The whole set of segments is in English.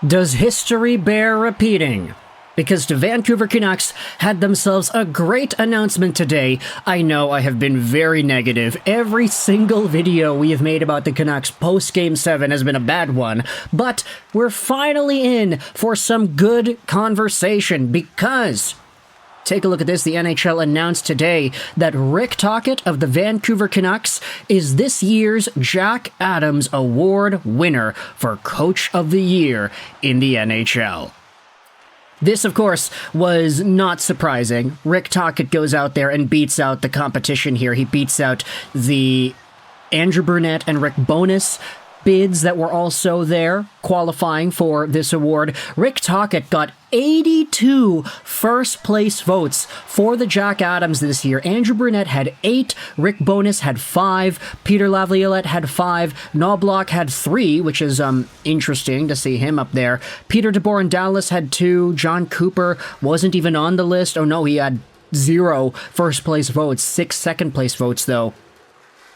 Does history bear repeating? Because the Vancouver Canucks had themselves a great announcement today. I know I have been very negative. Every single video we have made about the Canucks post-Game 7 has been a bad one. But we're finally in for some good conversation because... Take a look at this. The NHL announced today that Rick Tocchet of the Vancouver Canucks is this year's Jack Adams Award winner for Coach of the Year in the NHL. This, of course, was not surprising. Rick Tocchet goes out there and beats out the competition here. He beats out the Andrew Brunette and Rick Bowness bids that were also there qualifying for this award. Rick Tocchet got 82 first-place votes for the Jack Adams this year. Andrew Brunette had 8, Rick Bowness had 5, Peter Laviolette had 5, Knobloch had 3, which is interesting to see him up there. Peter DeBoer in Dallas had 2, John Cooper wasn't even on the list. Oh no, he had 0 first-place votes, 6 second-place votes though.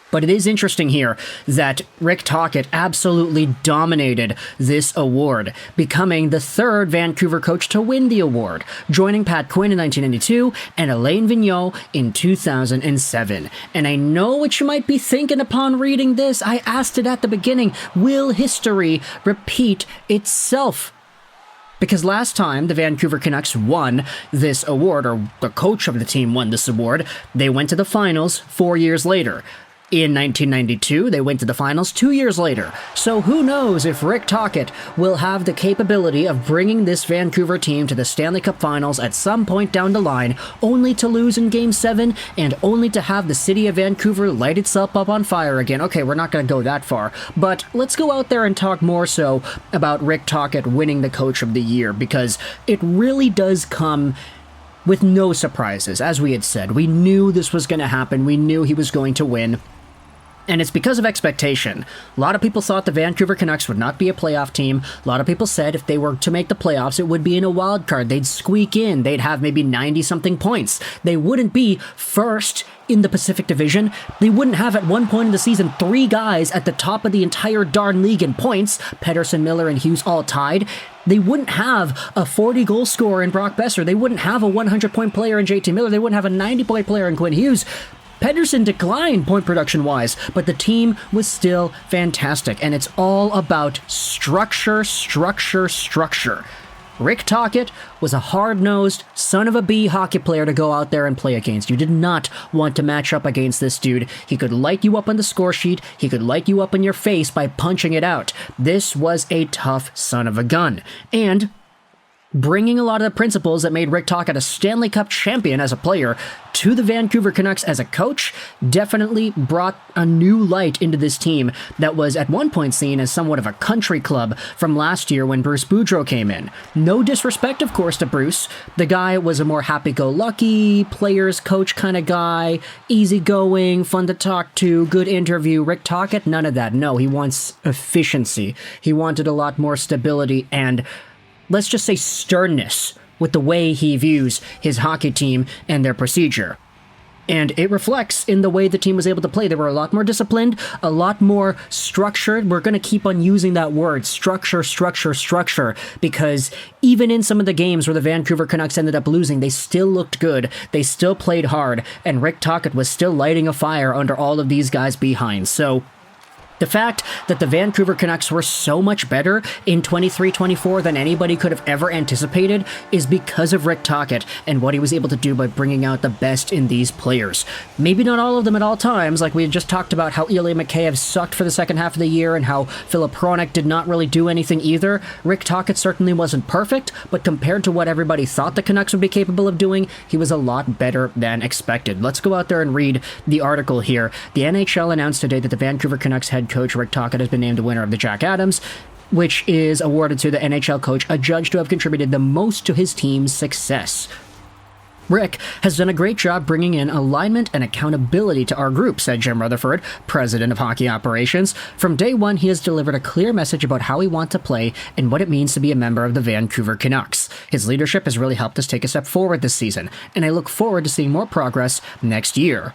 But it is interesting here that Rick Tocchet absolutely dominated this award, becoming the third Vancouver coach to win the award, joining Pat Quinn in 1992 and Alain Vigneault in 2007. And I know what you might be thinking upon reading this. I asked it at the beginning, will history repeat itself? Because last time the Vancouver Canucks won this award, or the coach of the team won this award, they went to the finals 4 years later. In 1992, they went to the finals 2 years later. So who knows if Rick Tocchet will have the capability of bringing this Vancouver team to the Stanley Cup Finals at some point down the line, only to lose in Game 7 and only to have the city of Vancouver light itself up on fire again. Okay, we're not going to go that far, but let's go out there and talk more so about Rick Tocchet winning the Coach of the Year, because it really does come with no surprises. As we had said, we knew this was going to happen. We knew he was going to win. And it's because of expectation. A lot of people thought the Vancouver Canucks would not be a playoff team. A lot of people said if they were to make the playoffs, it would be in a wild card. They'd squeak in. They'd have maybe 90-something points. They wouldn't be first in the Pacific Division. They wouldn't have at one point in the season 3 guys at the top of the entire darn league in points. Pedersen, Miller, and Hughes all tied. They wouldn't have a 40-goal scorer in Brock Besser. They wouldn't have a 100-point player in JT Miller. They wouldn't have a 90-point player in Quinn Hughes. Pedersen declined point production-wise, but the team was still fantastic, and it's all about structure, structure, structure. Rick Tocchet was a hard-nosed, son-of-a-bee hockey player to go out there and play against. You did not want to match up against this dude. He could light you up on the score sheet. He could light you up in your face by punching it out. This was a tough son of a gun. And bringing a lot of the principles that made Rick Tocchet a Stanley Cup champion as a player to the Vancouver Canucks as a coach definitely brought a new light into this team that was at one point seen as somewhat of a country club from last year when Bruce Boudreau came in. No disrespect, of course, to Bruce. The guy was a more happy-go-lucky, players coach kind of guy, easygoing, fun to talk to, good interview. Rick Tocchet, none of that. No, he wants efficiency. He wanted a lot more stability and, let's just say, sternness with the way he views his hockey team and their procedure. And it reflects in the way the team was able to play. They were a lot more disciplined, a lot more structured. We're going to keep on using that word, structure, structure, structure, because even in some of the games where the Vancouver Canucks ended up losing, they still looked good, they still played hard, and Rick Tocchet was still lighting a fire under all of these guys behind. So the fact that the Vancouver Canucks were so much better in 23-24 than anybody could have ever anticipated is because of Rick Tocchet and what he was able to do by bringing out the best in these players. Maybe not all of them at all times, like we had just talked about how Ilya Mikheyev sucked for the second half of the year and how Filip Hronek did not really do anything either. Rick Tocchet certainly wasn't perfect, but compared to what everybody thought the Canucks would be capable of doing, he was a lot better than expected. Let's go out there and read the article here. The NHL announced today that the Vancouver Canucks head coach Rick Tocchet has been named the winner of the Jack Adams, which is awarded to the NHL coach adjudged to have contributed the most to his team's success. Rick has done a great job bringing in alignment and accountability to our group, said Jim Rutherford, president of hockey operations. From day one, he has delivered a clear message about how we want to play and what it means to be a member of the Vancouver Canucks. His leadership has really helped us take a step forward this season, and I look forward to seeing more progress next year.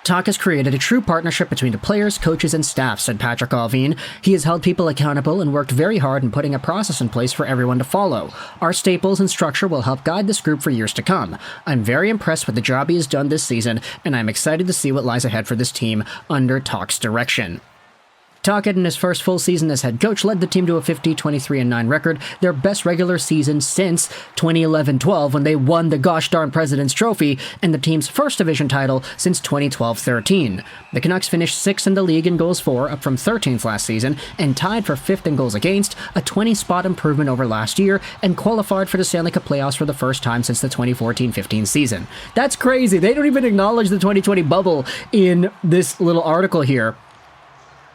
Talk has created a true partnership between the players, coaches, and staff, said Patrick Allvin. He has held people accountable and worked very hard in putting a process in place for everyone to follow. Our staples and structure will help guide this group for years to come. I'm very impressed with the job he has done this season, and I'm excited to see what lies ahead for this team under Talk's direction. Tocchet, in his first full season as head coach, led the team to a 50-23-9 record, their best regular season since 2011-12 when they won the gosh darn President's Trophy, and the team's first division title since 2012-13. The Canucks finished 6th in the league in goals for, up from 13th last season, and tied for 5th in goals against, a 20-spot improvement over last year, and qualified for the Stanley Cup Playoffs for the first time since the 2014-15 season. That's crazy. They don't even acknowledge the 2020 bubble in this little article here.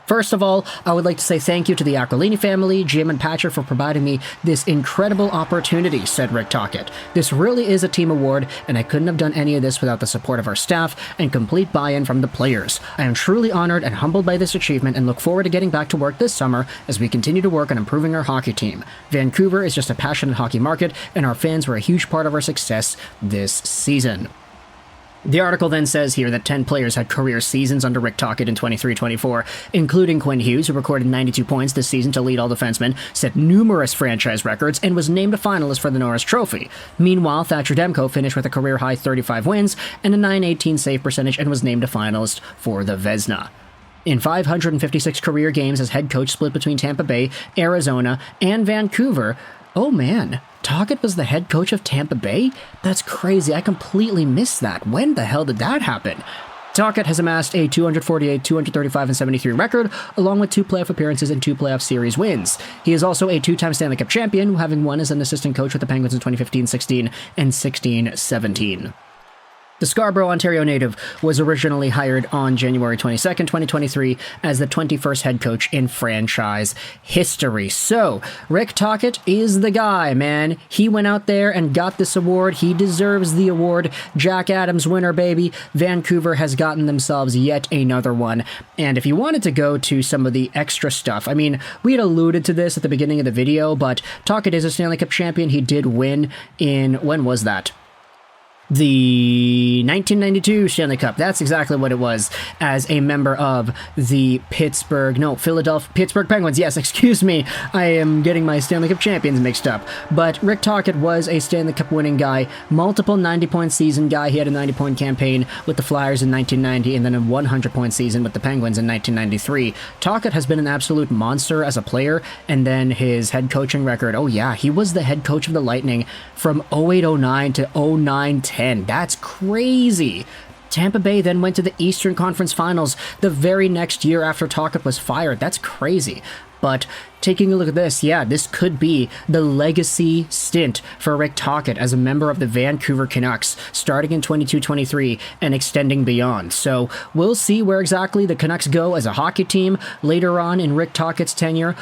First of all, I would like to say thank you to the Aquilini family, Jim and Patrick, for providing me this incredible opportunity, said Rick Tocchet. This really is a team award, and I couldn't have done any of this without the support of our staff and complete buy-in from the players. I am truly honored and humbled by this achievement and look forward to getting back to work this summer as we continue to work on improving our hockey team. Vancouver is just a passionate hockey market, and our fans were a huge part of our success this season. The article then says here that 10 players had career seasons under Rick Tocchet in 23-24, including Quinn Hughes, who recorded 92 points this season to lead all defensemen, set numerous franchise records, and was named a finalist for the Norris Trophy. Meanwhile, Thatcher Demko finished with a career-high 35 wins and a .918 save percentage and was named a finalist for the Vezina. In 556 career games as head coach split between Tampa Bay, Arizona, and Vancouver, oh man, Tocchet was the head coach of Tampa Bay? That's crazy, I completely missed that. When the hell did that happen? Tocchet has amassed a 248, 235, and 73 record, along with 2 playoff appearances and 2 playoff series wins. He is also a 2-time Stanley Cup champion, having won as an assistant coach with the Penguins in 2015-16 and 16-17. The Scarborough, Ontario native was originally hired on January 22nd, 2023 as the 21st head coach in franchise history. So, Rick Tocchet is the guy, man. He went out there and got this award. He deserves the award. Jack Adams winner, baby. Vancouver has gotten themselves yet another one. And if you wanted to go to some of the extra stuff, I mean, we had alluded to this at the beginning of the video, but Tocchet is a Stanley Cup champion. He did win in, when was that? The 1992 Stanley Cup, that's exactly what it was, as a member of the Pittsburgh Penguins, yes, excuse me, I am getting my Stanley Cup champions mixed up, but Rick Tocchet was a Stanley Cup winning guy, multiple 90-point season guy. He had a 90-point campaign with the Flyers in 1990, and then a 100-point season with the Penguins in 1993. Tocchet has been an absolute monster as a player, and then his head coaching record, oh yeah, he was the head coach of the Lightning from 08-09 to 09-10. That's crazy. Tampa Bay then went to the Eastern Conference Finals the very next year after Tocchet was fired. That's crazy. But taking a look at this, yeah, this could be the legacy stint for Rick Tocchet as a member of the Vancouver Canucks, starting in 22-23 and extending beyond. So we'll see where exactly the Canucks go as a hockey team later on in Rick Tocchet's tenure.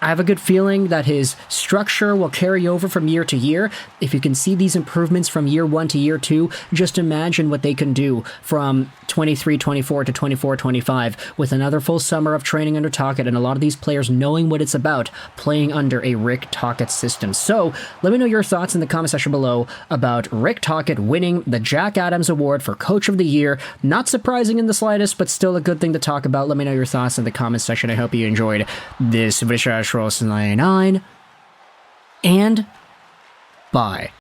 I have a good feeling that his structure will carry over from year to year. If you can see these improvements from year 1 to year 2, just imagine what they can do from 23-24 to 24-25 with another full summer of training under Tocchet and a lot of these players knowing what it's about playing under a Rick Tocchet system. So let me know your thoughts in the comment section below about Rick Tocchet winning the Jack Adams Award for Coach of the Year. Not surprising in the slightest, but still a good thing to talk about. Let me know your thoughts in the comment section. I hope you enjoyed this video. 99 and bye.